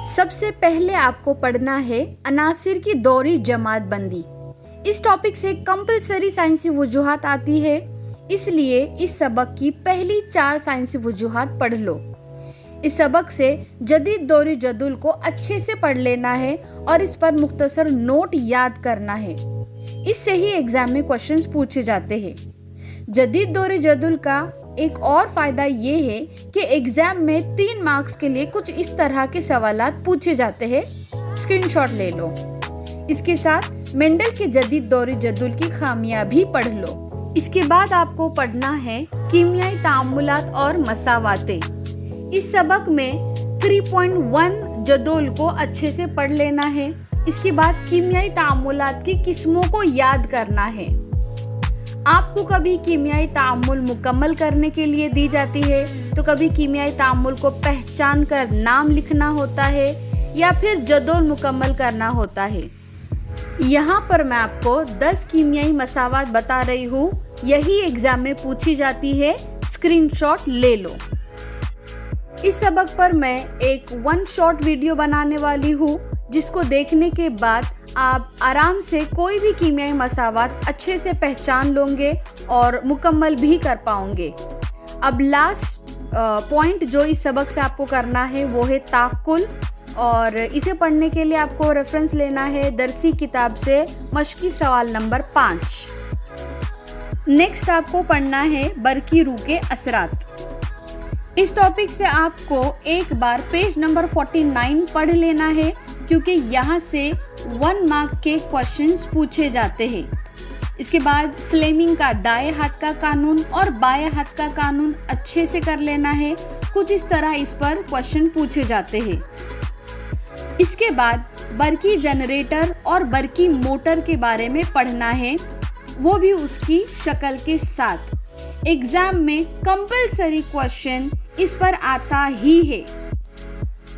सबसे पहले आपको पढ़ना है अनासिर की दौरी जमात बंदी। इस टॉपिक से कंपलसरी साइंसी वजूहात आती है, इसलिए इस सबक की पहली 4 साइंसी वजूहात पढ़ लो। इस सबक से जदीद दौरी जदुल को अच्छे से पढ़ लेना है और इस पर मुख्तसर नोट याद करना है। इससे ही एग्जाम में क्वेश्चंस पूछे जाते हैं। जदीद दौरी जदुल का एक और फायदा ये है कि एग्जाम में 3 मार्क्स के लिए कुछ इस तरह के सवालात पूछे जाते हैं। स्क्रीनशॉट ले लो। इसके साथ मेंडल के जदीद दौरी जदुल की खामियां भी पढ़ लो। इसके बाद आपको पढ़ना है कीमियाई तामुलात और मसावाते। इस सबक में 3.1 जदुल को अच्छे से पढ़ लेना है। इसके बाद कीमियाई तामुलात की किस्मों को याद करना है। आपको कभी कीमियाई तामुल मुकम्मल करने के लिए दी जाती है, तो कभी कीमियाई तामुल को पहचान कर नाम लिखना होता है या फिर जदोल मुकम्मल करना होता है। यहाँ पर मैं आपको 10 कीमियाई मसावात बता रही हूँ, यही एग्जाम में पूछी जाती है। स्क्रीनशॉट ले लो। इस सबक पर मैं एक 1 शॉर्ट वीडियो बनाने वाली हूँ, जिसको देखने के बाद आप आराम से कोई भी कीमियाई मसावात अच्छे से पहचान लोगे और मुकम्मल भी कर पाओगे। अब लास्ट पॉइंट जो इस सबक से आपको करना है वो है ताकुल, और इसे पढ़ने के लिए आपको रेफरेंस लेना है दरसी किताब से मशकी सवाल नंबर 5। नेक्स्ट आपको पढ़ना है बरकी रूह के असरात। इस टॉपिक से आपको एक बार पेज नंबर 49 पढ़ लेना है, क्योंकि यहाँ से 1 मार्क के क्वेश्चंस पूछे जाते हैं। इसके बाद फ्लेमिंग का दाएं हाथ का कानून और बाएं हाथ का कानून अच्छे से कर लेना है। कुछ इस तरह इस पर क्वेश्चन पूछे जाते हैं। इसके बाद बरकी जनरेटर और बरकी मोटर के बारे में पढ़ना है, वो भी उसकी शक्ल के साथ। एग्जाम में कंपलसरी क्वेश्चन इस पर आता ही है।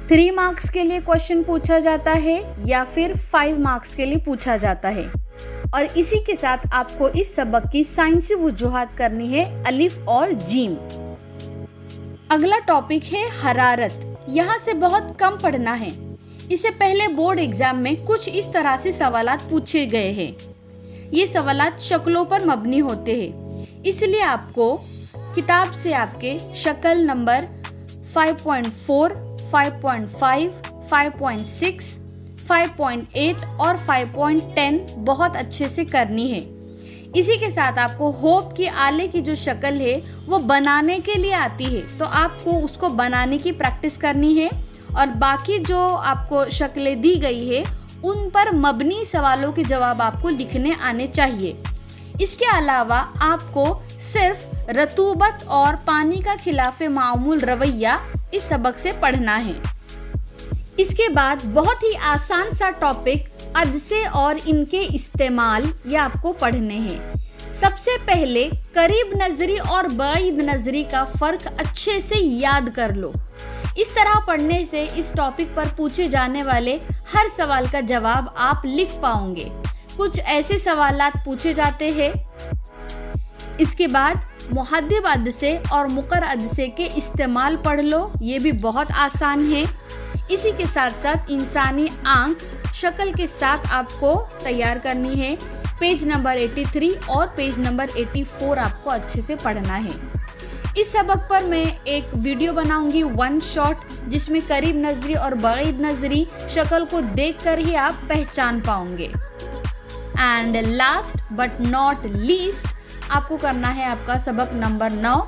3 मार्क्स के लिए क्वेश्चन पूछा जाता है या फिर 5 मार्क्स के लिए पूछा जाता है। और इसी के साथ आपको इस सबक की साइंसी वजूहात करनी है अलिफ और जीम। अगला टॉपिक है हरारत। यहाँ से बहुत कम पढ़ना है। इससे पहले बोर्ड एग्जाम में कुछ इस तरह से सवालात पूछे गए हैं। ये सवालात शक्लों पर मबनी होते हैं, इसलिए आपको किताब से आपके शक्ल नंबर 5.4, 5.5, 5.6, 5.8 और 5.10 बहुत अच्छे से करनी है। इसी के साथ आपको होप की आले की जो शक्ल है वो बनाने के लिए आती है, तो आपको उसको बनाने की प्रैक्टिस करनी है। और बाकी जो आपको शक्लें दी गई है उन पर मबनी सवालों के जवाब आपको लिखने आने चाहिए। इसके अलावा आपको सिर्फ रतूबत और पानी का खिलाफे मामूल रवैया इस सबक से पढ़ना है। इसके बाद बहुत ही आसान सा टॉपिक अदसे और इनके इस्तेमाल ये आपको पढ़ने हैं। सबसे पहले करीब नजरी और बाइद नजरी का फ़र्क अच्छे से याद कर लो। इस तरह पढ़ने से इस टॉपिक पर पूछे जाने वाले हर सवाल का जवाब आप लिख पाओगे। कुछ ऐसे सवालात पूछे जाते हैं। इसके बाद मुहद्दिब अदसे और मुकर अदसे के इस्तेमाल पढ़ लो, ये भी बहुत आसान है। इसी के साथ साथ इंसानी आंख शक्ल के साथ आपको तैयार करनी है। पेज नंबर 83 और पेज नंबर 84 आपको अच्छे से पढ़ना है। इस सबक पर मैं एक वीडियो बनाऊंगी 1 शॉट, जिसमें करीब नजरी और बाइद नजरी शक्ल को देखकर ही आप पहचान पाओगे। And last but not least आपको करना है आपका सबक नंबर 9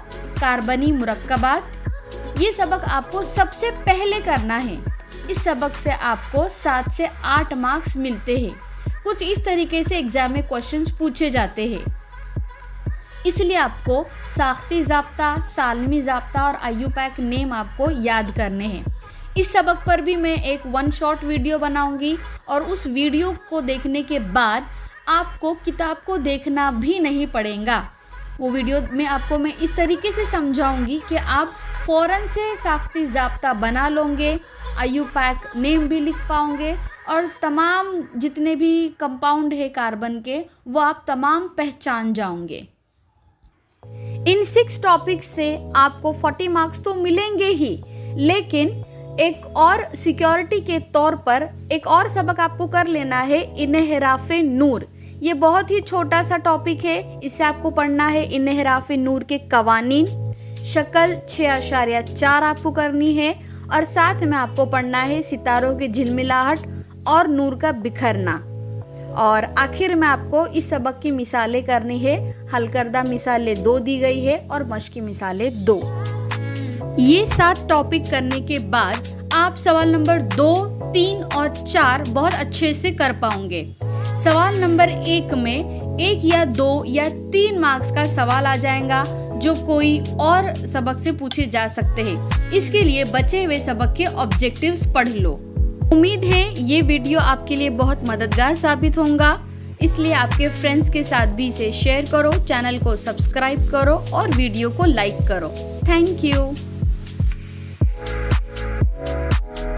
कार्बनी मुरक्कबात। ये सबक आपको सबसे पहले करना है। इस सबक से आपको 7 से 8 मार्क्स मिलते हैं। कुछ इस तरीके से एग्जाम में क्वेश्चंस पूछे जाते हैं, इसलिए आपको साख्ती ज़ाब्ता, सालमी ज़ाब्ता और आईयूपैक नेम आपको याद करने हैं। इस सबक पर भी मैं एक 1 शॉर्ट वीडियो बनाऊंगी, और उस वीडियो को देखने के बाद आपको किताब को देखना भी नहीं पड़ेगा। वो वीडियो में आपको मैं इस तरीके से समझाऊंगी कि आप फ़ौरन से साख्ती ज़ाब्ता बना लोगे, आईयूपैक नेम भी लिख पाओगे, और तमाम जितने भी कंपाउंड है कार्बन के वो आप तमाम पहचान जाओगे। इन 6 टॉपिक्स से आपको 40 मार्क्स तो मिलेंगे ही, लेकिन एक और सिक्योरिटी के तौर पर एक और सबक आपको कर लेना है, इन्हिराफ़े नूर। ये बहुत ही छोटा सा टॉपिक है, इससे आपको पढ़ना है इन्हिराफ़े नूर के कवानीन, शक्ल 6.4 आपको करनी है और साथ में आपको पढ़ना है सितारों की झिलमिलाहट और नूर का बिखरना। और आखिर में आपको इस सबक की मिसालें करनी है। हल करदा मिसालें 2 दी गई है और मश्की मिसालें 2। ये 7 टॉपिक करने के बाद आप सवाल नंबर 2, 3 और 4 बहुत अच्छे से कर पाओगे। सवाल नंबर 1 में 1 या 2 या 3 मार्क्स का सवाल आ जाएगा जो कोई और सबक से पूछे जा सकते हैं। इसके लिए बचे हुए सबक के ऑब्जेक्टिव्स पढ़ लो। उम्मीद है ये वीडियो आपके लिए बहुत मददगार साबित होगा, इसलिए आपके फ्रेंड्स के साथ भी इसे शेयर करो, चैनल को सब्सक्राइब करो और वीडियो को लाइक करो। Thank you.